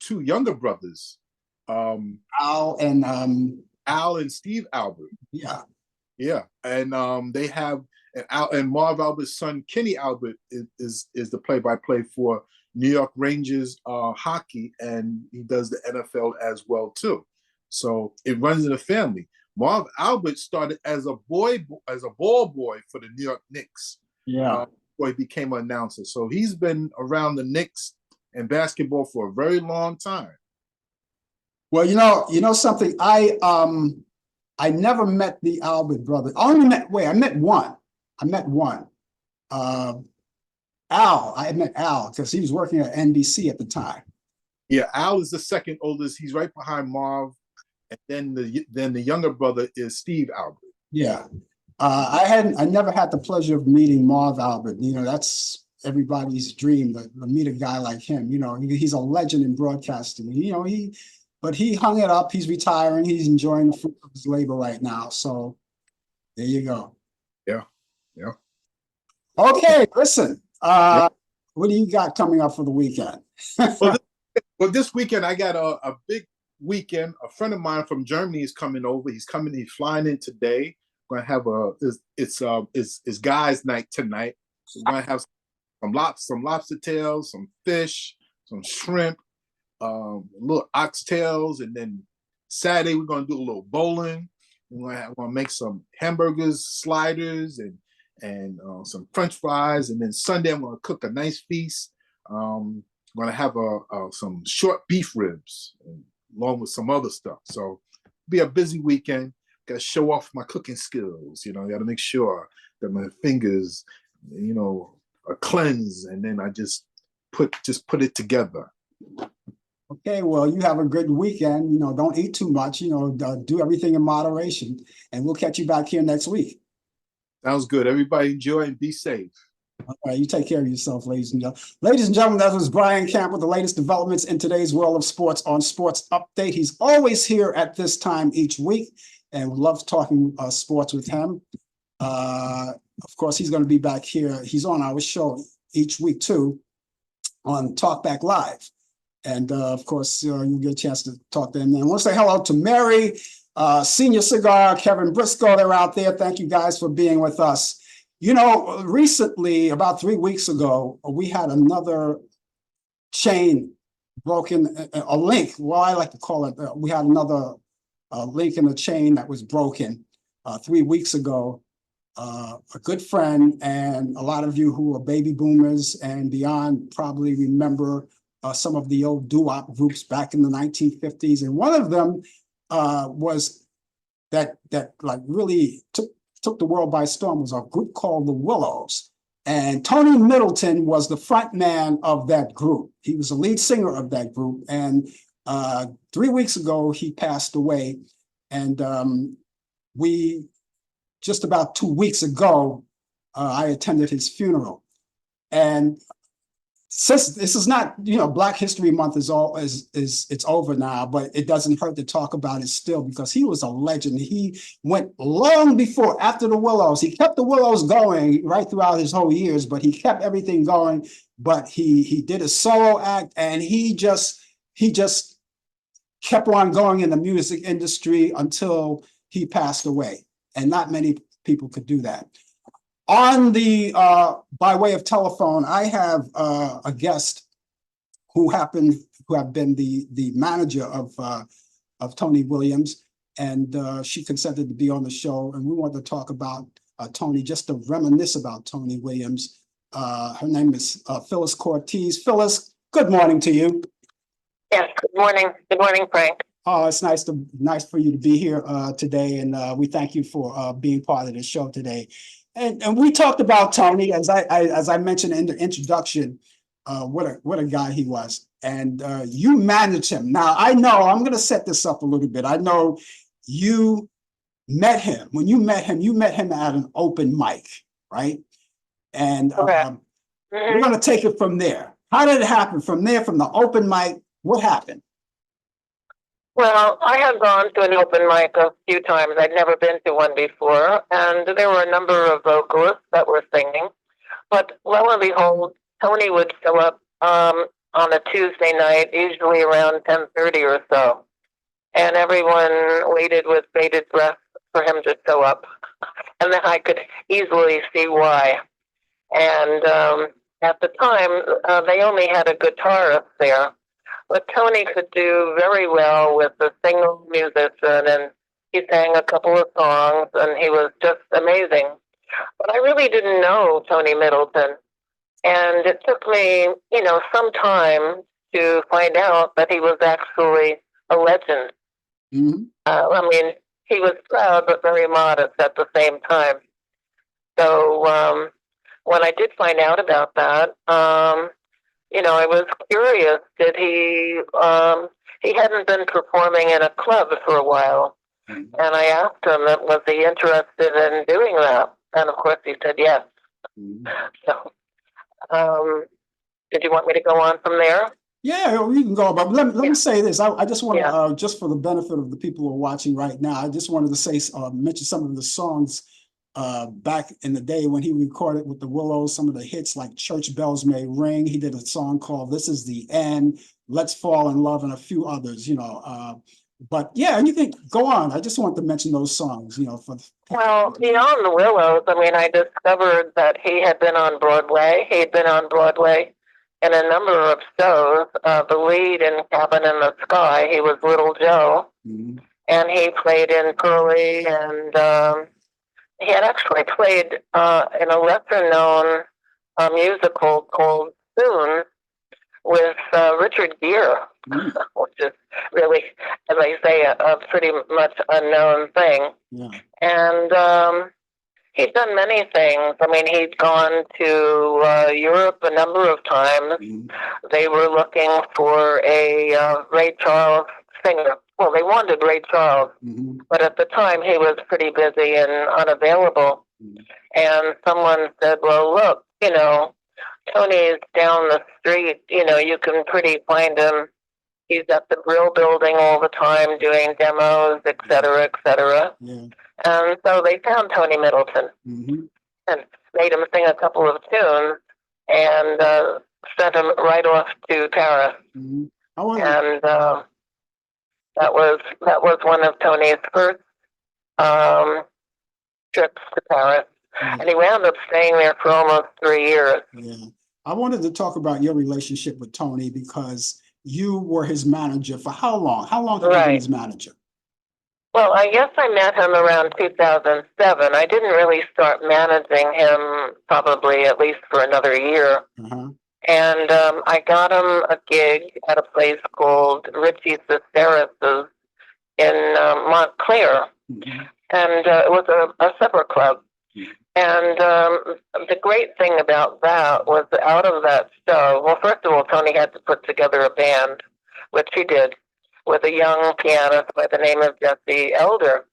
two younger brothers, Al and Steve Albert. Yeah, and they have and Marv Albert's son Kenny Albert is the play-by-play for New York Rangers hockey, and he does the NFL as well too. So it runs in the family. Marv Albert started as a ball boy for the New York Knicks. Yeah. Before he became an announcer. So he's been around the Knicks and basketball for a very long time. Well, something. I never met the Albert brothers. I met one. Al. I met Al because he was working at NBC at the time. Yeah, Al is the second oldest. He's right behind Marv. And then the younger brother is Steve Albert. Yeah. I never had the pleasure of meeting Marv Albert. That's everybody's dream to meet a guy like him. He's a legend in broadcasting. But he hung it up. He's retiring. He's enjoying the fruit of his labor right now. So there you go. Yeah. Okay, listen. What do you got coming up for the weekend? Well, this weekend I got a big weekend. A friend of mine from Germany is coming over. He's flying in today. We're gonna have it's guys' night tonight. So we're gonna have some lobster tails, some fish, some shrimp, little oxtails, and then Saturday we're gonna do a little bowling. I'm gonna make some hamburgers, sliders, and some French fries, and then Sunday I'm gonna cook a nice feast. I'm gonna have some short beef ribs along with some other stuff. So be a busy weekend. Got to show off my cooking skills. You know, got to make sure that my fingers, you know, are cleansed, and then I just put it together. Okay, well, you have a good weekend. You know, don't eat too much. You know, do everything in moderation, and we'll catch you back here next week. Sounds good. Everybody enjoy and be safe. All right, you take care of yourself, ladies and gentlemen. Ladies and gentlemen, that was Brian Camp with the latest developments in today's world of sports on Sports Update. He's always here at this time each week, and we love talking sports with him. Of course, he's going to be back here. He's on our show each week too on Talkback Live. And of course, you'll get a chance to talk to him. And I want to say hello to Mary, Senior Cigar, Kevin Briscoe. They're out there. Thank you guys for being with us. You know, recently, about 3 weeks ago, we had another chain broken, a link. Well, I like to call it, we had another link in the chain that was broken 3 weeks ago. A good friend, and a lot of you who are baby boomers and beyond probably remember some of the old doo-wop groups back in the 1950s. And one of them was that like really took the world by storm, was a group called the Willows. And Tony Middleton was the front man of that group. He was the lead singer of that group. And 3 weeks ago, he passed away. And just about 2 weeks ago, I attended his funeral. And since this is not, you know, Black History Month is it's over now, but it doesn't hurt to talk about it still, because he was a legend. He went long before, after the Willows. He kept the Willows going right throughout his whole years, but he kept everything going. But he did a solo act, and he just kept on going in the music industry until he passed away. And not many people could do that. On the by way of telephone, I have a guest who have been the manager of Tony Williams, and she consented to be on the show. And we want to talk about Tony, just to reminisce about Tony Williams. Her name is Phyilis Cortese. Phyilis, good morning to you. Yes, good morning. Good morning, Frank. Oh, it's nice for you to be here today, and we thank you for being part of the show today. And we talked about Tony, as I mentioned in the introduction, what a guy he was. And you managed him. Now, I know I'm going to set this up a little bit. I know you met him. When you met him at an open mic, right? And we're going to take it from there. How did it happen? From there, from the open mic, what happened? Well, I had gone to an open mic a few times. I'd never been to one before, and there were a number of vocalists that were singing. But lo and behold, Tony would show up on a Tuesday night, usually around 10:30 or so, and everyone waited with bated breath for him to show up. And then I could easily see why. And at the time, they only had a guitarist there. But Tony could do very well with the single musician, and he sang a couple of songs, and he was just amazing. But I really didn't know Tony Middleton, and it took me, you know, some time to find out that he was actually a legend. Mm-hmm. I mean, he was proud but very modest at the same time. So when I did find out about that, you know, I was curious. Did he hadn't been performing in a club for a while. And I asked him, was he interested in doing that? And of course he said yes. So, did you want me to go on from there? Yeah, we can go, but let me say this. I just want to, just for the benefit of the people who are watching right now, I just wanted to say, mention some of the songs back in the day when he recorded with the Willows, some of the hits like Church Bells May Ring. He did a song called This Is the End, Let's Fall in Love, and a few others, you know. But yeah, you can go on. I just want to mention those songs, you know. Well, beyond the Willows, I mean, I discovered that he had been on Broadway. He had been on Broadway in a number of shows. The lead in Cabin in the Sky, he was Little Joe. Mm-hmm. and he played in Pearly, and he had actually played in a lesser-known musical called Soon with Richard Gere, which is really, as I say, a pretty much unknown thing. Yeah. And he'd done many things. I mean, he'd gone to Europe a number of times. They were looking for a Ray Charles singer. Well, they wanted Ray Charles, but at the time he was pretty busy and unavailable. And someone said, well, look, Tony's down the street. You can pretty find him. He's at the Brill Building all the time doing demos, et cetera, et cetera. Yeah. And so they found Tony Middleton and made him sing a couple of tunes and sent him right off to Paris. And that was one of Tony's first trips to Paris. And he wound up staying there for almost 3 years. Yeah. I wanted to talk about your relationship with Tony because you were his manager for how long? How long have you been his manager? Well, I guess I met him around 2007. I didn't really start managing him probably at least for another year. And I got him a gig at a place called Richie Ciceris's in Montclair. And it was a supper club. And the great thing about that was out of that show, well, first of all, Tony had to put together a band, which he did, with a young pianist by the name of Jesse Elder.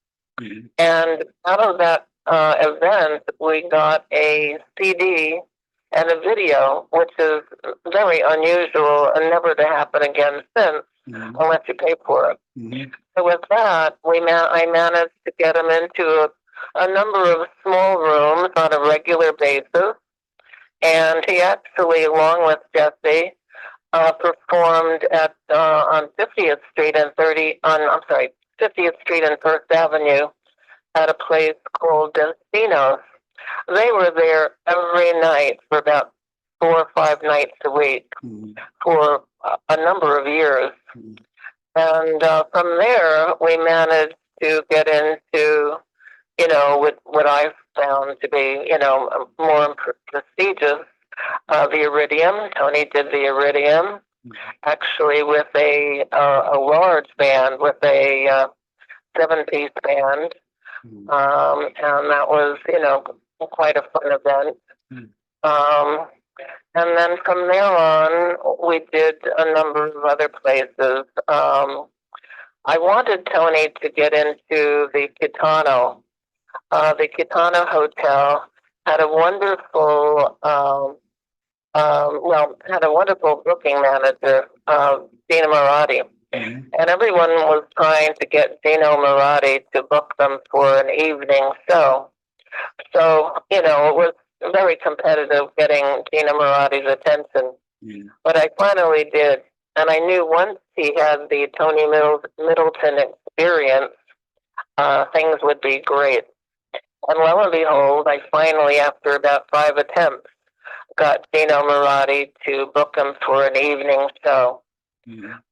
And out of that event, we got a CD and a video, which is very unusual and never to happen again since, unless you pay for it. So with that, I managed to get him into a number of small rooms on a regular basis. And he actually, along with Jesse, performed at on 50th Street and 50th Street and First Avenue at a place called Destinos. They were there every night for about 4 or 5 nights a week for a number of years. And from there, we managed to get into, what I found to be, more prestigious. The Iridium. Tony did the Iridium, actually with a large band, with a 7-piece band, and that was, quite a fun event. And then from there on, we did a number of other places. I wanted Tony to get into the Gitano. The Gitano Hotel had a wonderful, had a wonderful booking manager, Dina Marotti. And everyone was trying to get Dino Marotti to book them for an evening show. So, it was very competitive getting Dina Marotti's attention. But I finally did. And I knew once he had the Tony Middleton experience, things would be great. And lo and behold, I finally, after about 5 attempts, got Dino Marotti to book him for an evening show.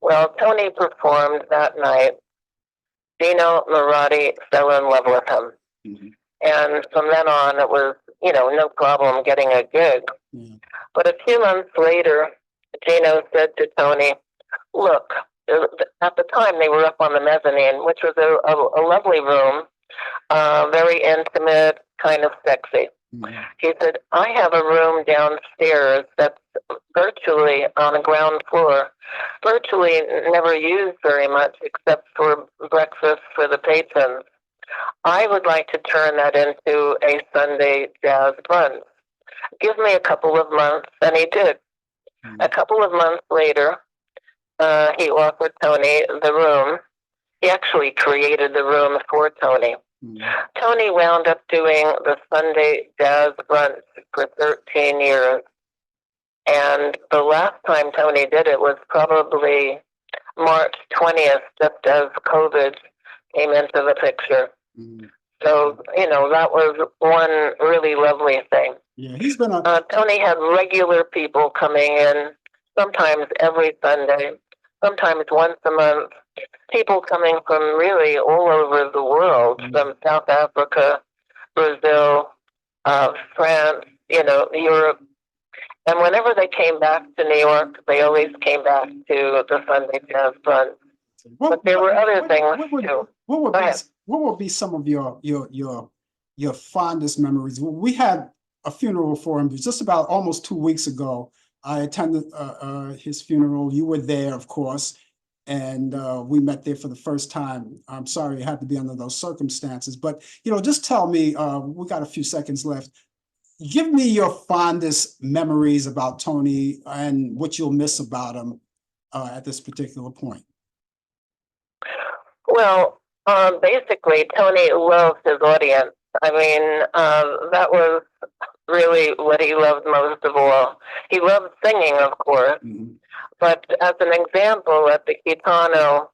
Well, Tony performed that night. Dino Marotti fell in love with him. And from then on, it was, no problem getting a gig. But a few months later, Dino said to Tony, look, at the time they were up on the mezzanine, which was a lovely room, very intimate, kind of sexy. He said, I have a room downstairs that's virtually on the ground floor, virtually never used very much except for breakfast for the patrons. I would like to turn that into a Sunday jazz brunch. Give me a couple of months, and he did. A couple of months later, he offered Tony the room. He actually created the room for Tony. Tony wound up doing the Sunday jazz brunch for 13 years. And the last time Tony did it was probably March 20th, just as COVID came into the picture. So, that was one really lovely thing. Yeah, he's been Tony had regular people coming in, sometimes every Sunday, sometimes once a month. people coming from really all over the world, from South Africa, Brazil, France, Europe. And whenever they came back to New York, they always came back to the Sunday Jazz Brunch. But there were other things too. What would be some of your fondest memories? We had a funeral for him just about almost 2 weeks ago. I attended his funeral. You were there, of course, and we met there for the first time. I'm sorry it had to be under those circumstances, but just tell me. We got a few seconds left. Give me your fondest memories about Tony and what you'll miss about him at this particular point. Well, basically, Tony loved his audience. I mean, that was really what he loved most of all. He loved singing, of course, but as an example, at the Kitano,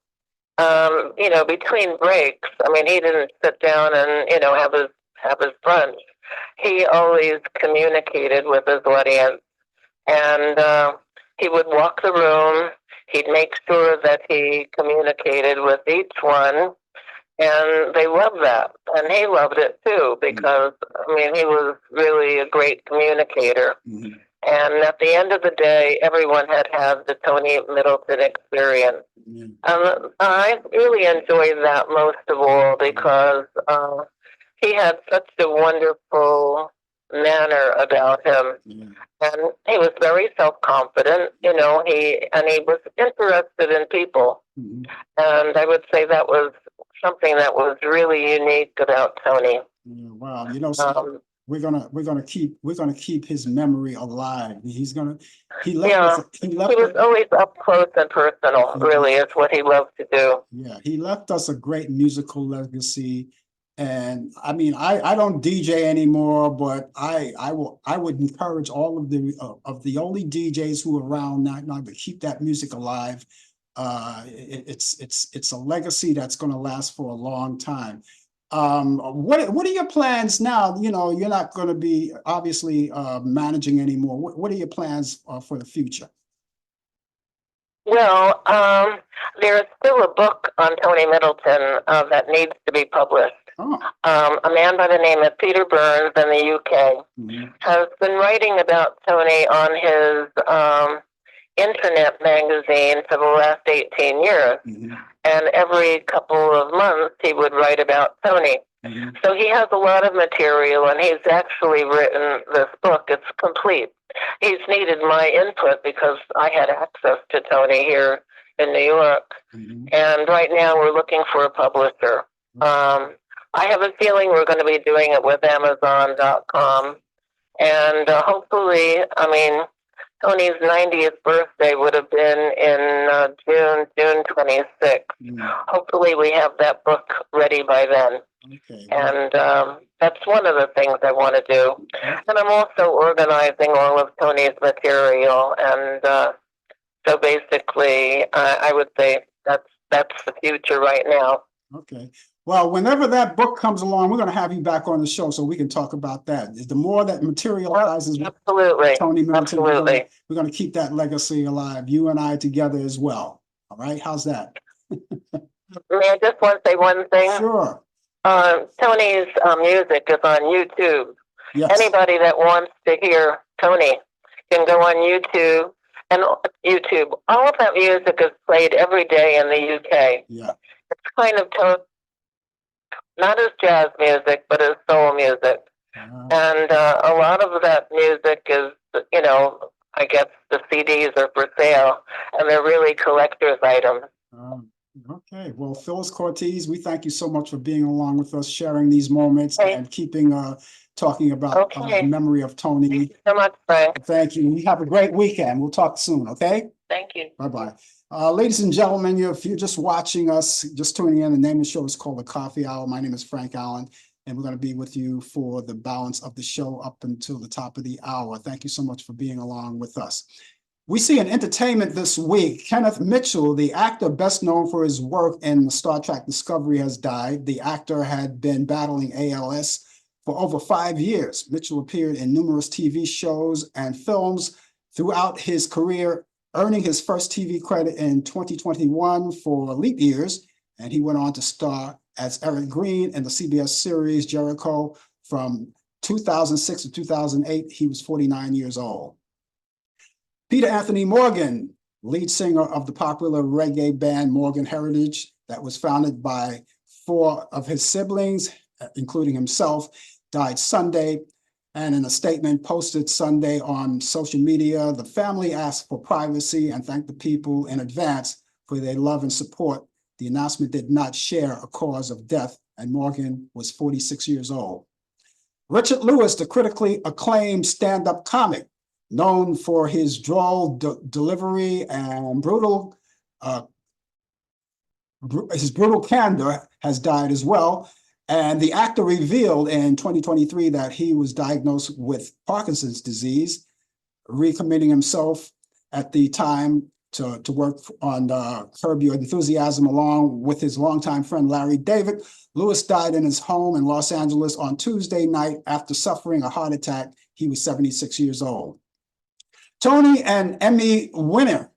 between breaks, I mean, he didn't sit down and have his brunch. He always communicated with his audience, and he would walk the room. He'd make sure that he communicated with each one, and they loved that. And he loved it too, because, I mean, he was really a great communicator. And at the end of the day, everyone had the Tony Middleton experience. I really enjoyed that most of all because he had such a wonderful manner about him. And he was very self-confident, he was interested in people. And I would say that was something that was really unique about Tony. Wow, we're gonna keep his memory alive. He was always up close and personal, really, is what he loved to do. Yeah, he left us a great musical legacy. And I mean, I don't DJ anymore, but I would encourage all of the only DJs who are around now to keep that music alive. It's a legacy that's going to last for a long time. What are your plans now? You're not going to be obviously managing anymore. What are your plans for the future? Well, there's still a book on Tony Middleton that needs to be published. A man by the name of Peter Burns in the UK has been writing about Tony on his internet magazine for the last 18 years. And every couple of months he would write about Tony. So he has a lot of material, and he's actually written this book. It's complete. He's needed my input because I had access to Tony here in New York. And right now we're looking for a publisher. I have a feeling we're going to be doing it with Amazon.com. And hopefully, I mean, Tony's 90th birthday would have been in June 26th. Hopefully we have that book ready by then. And that's one of the things I want to do. And I'm also organizing all of Tony's material. And so basically, I would say that's the future right now. Okay. Well, whenever that book comes along, we're going to have you back on the show so we can talk about that. The more that materializes, absolutely, Tony Middleton, absolutely, we're going to keep that legacy alive. You and I together as well. All right. How's that? May I just want to say one thing? Sure. Tony's music is on YouTube. Yes. Anybody that wants to hear Tony can go on YouTube. And YouTube, all of that music is played every day in the UK. Yeah. It's kind of not as jazz music, but as soul music. And a lot of that music is, I guess the CDs are for sale, and they're really collector's items. Okay. Well, Phyilis Cortese, we thank you so much for being along with us, sharing these moments and keeping talking about the memory of Tony. Thank you so much, Frank. Thank you. You have a great weekend. We'll talk soon, okay? Thank you. Bye-bye. Ladies and gentlemen, if you're just watching us, just tuning in, the name of the show is called The Coffee Hour. My name is Frank Allan, and we're going to be with you for the balance of the show up until the top of the hour. Thank you so much for being along with us. We see in entertainment this week, Kenneth Mitchell, the actor best known for his work in Star Trek Discovery, has died. The actor had been battling ALS for over 5 years. Mitchell appeared in numerous TV shows and films throughout his career, earning his first TV credit in 2021 for Leap Years, and he went on to star as Eric Green in the CBS series Jericho from 2006 to 2008. He was 49 years old. Peter Anthony Morgan, lead singer of the popular reggae band Morgan Heritage, that was founded by 4 of his siblings, including himself, died Sunday. And in a statement posted Sunday on social media, the family asked for privacy and thanked the people in advance for their love and support. The announcement did not share a cause of death, and Morgan was 46 years old. Richard Lewis, the critically acclaimed stand-up comic, known for his droll delivery and his brutal candor, has died as well. And the actor revealed in 2023 that he was diagnosed with Parkinson's disease, recommitting himself at the time to work on Curb Your Enthusiasm along with his longtime friend Larry David. Lewis died in his home in Los Angeles on Tuesday night after suffering a heart attack. He was 76 years old. Tony and Emmy winner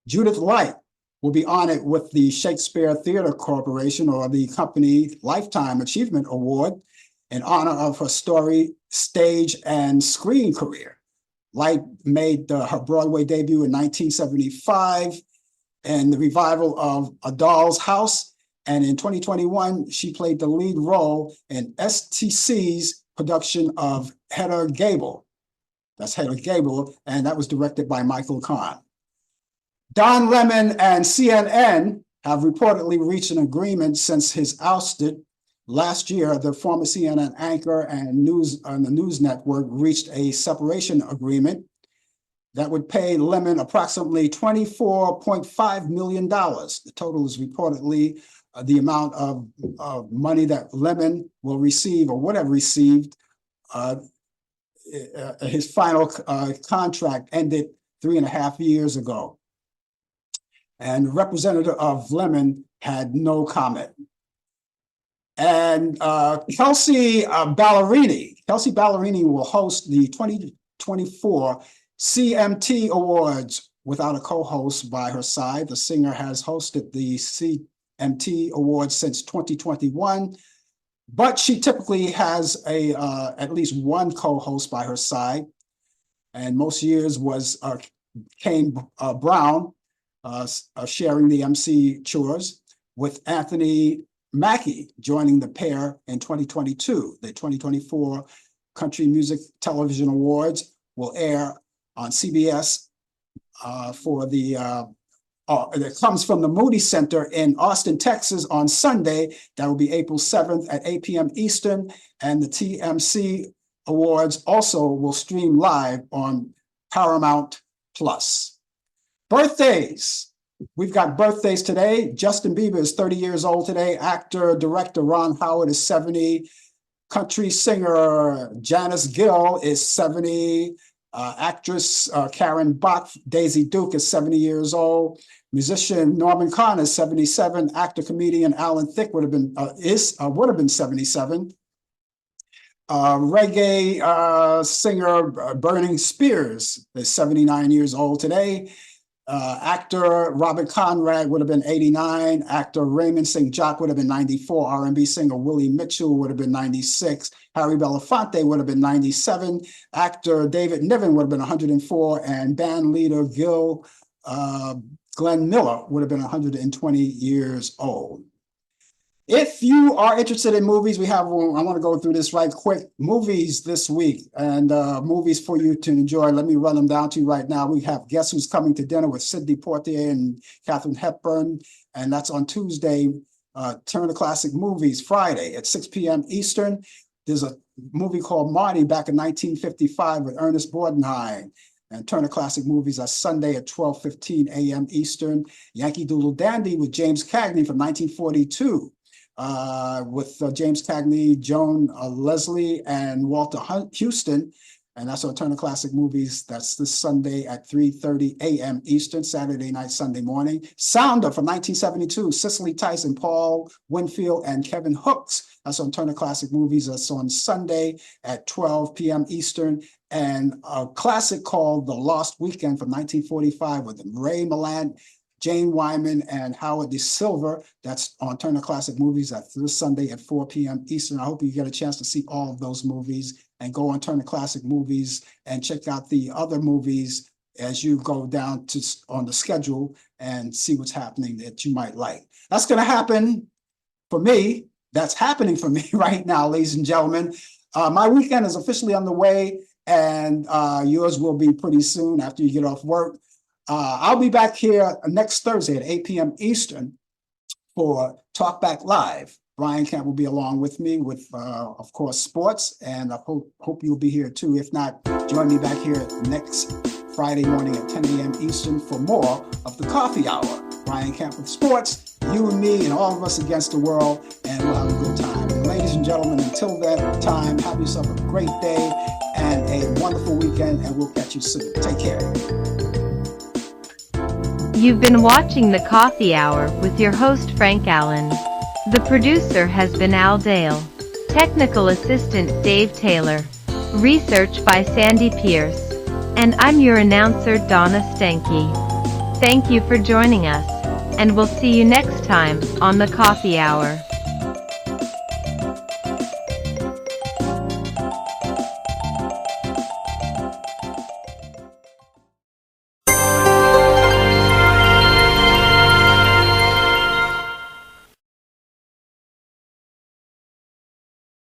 Judith Light will be honored with the Shakespeare Theatre Corporation, or the company, Lifetime Achievement Award in honor of her story, stage, and screen career. Light made her Broadway debut in 1975 in the revival of A Doll's House, and in 2021, she played the lead role in STC's production of Hedda Gable. That's Hedda Gable, and that was directed by Michael Kahn. Don Lemon and CNN have reportedly reached an agreement since his ousted. Last year, the former CNN anchor and the news network reached a separation agreement that would pay Lemon approximately $24.5 million. The total is reportedly the amount of money that Lemon will receive or would have received. His final contract ended 3.5 years ago. And the representative of Lemon had no comment. And Kelsey Ballerini will host the 2024 CMT Awards without a co-host by her side. The singer has hosted the CMT Awards since 2021, but she typically has at least one co-host by her side. And most years was Kane Brown, sharing the MC chores, with Anthony Mackie joining the pair in 2022. The 2024 Country Music Television Awards will air on CBS that comes from the Moody Center in Austin, Texas on Sunday. That will be April 7th at 8 p.m. Eastern. And the TMC Awards also will stream live on Paramount Plus. Birthdays. We've got birthdays today. Justin Bieber is 30 years old today. Actor, director Ron Howard is 70. Country singer Janice Gill is 70. Actress Karen Bach, Daisy Duke is 70 years old. Musician Norman Kahn is 77. Actor, comedian Allan Thicke would have been 77. Reggae singer Burning Spears is 79 years old today. Actor Robert Conrad would have been 89. Actor Raymond St. Jock would have been 94. R&B singer Willie Mitchell would have been 96. Harry Belafonte would have been 97. Actor David Niven would have been 104. And band leader Glenn Miller would have been 120 years old. If you are interested in movies, I want to go through this right quick. Movies this week, and movies for you to enjoy. Let me run them down to you right now. We have Guess Who's Coming to Dinner with Sidney Poitier and Katharine Hepburn, and that's on Tuesday. Turner Classic Movies, Friday at 6 p.m. Eastern. There's a movie called Marty back in 1955 with Ernest Borgnine. And Turner Classic Movies are Sunday at 12:15 a.m. Eastern. Yankee Doodle Dandy with James Cagney from 1942. With James Cagney, Joan Leslie, and Walter Houston. And that's on Turner Classic Movies. That's this Sunday at 3:30 a.m. Eastern, Saturday night, Sunday morning. Sounder from 1972, Cicely Tyson, Paul Winfield, and Kevin Hooks. That's on Turner Classic Movies. That's on Sunday at 12 p.m. Eastern. and a classic called The Lost Weekend from 1945 with Ray Milland, Jane Wyman, and Howard De Silva. That's on Turner Classic Movies. That's this Sunday at 4 p.m. Eastern. I hope you get a chance to see all of those movies, and go on Turner Classic Movies and check out the other movies as you go down to on the schedule and see what's happening that you might like. That's going to happen for me. That's happening for me right now, ladies and gentlemen. My weekend is officially underway, and yours will be pretty soon after you get off work. I'll be back here next Thursday at 8 p.m. Eastern for Talk Back Live. Brian Camp will be along with me with, of course, sports, and I hope you'll be here too. If not, join me back here next Friday morning at 10 a.m. Eastern for more of the Coffee Hour. Brian Camp with sports, you and me and all of us against the world, and we'll have a good time. And ladies and gentlemen, until that time, have yourself a great day and a wonderful weekend, and we'll catch you soon. Take care. You've been watching the Coffee Hour with your host Frank Allan. The producer has been Al Dale. Technical assistant Dave Taylor. Research by Sandy Pierce. And I'm your announcer Donna Stenke. Thank you for joining us, and we'll see you next time on the Coffee Hour.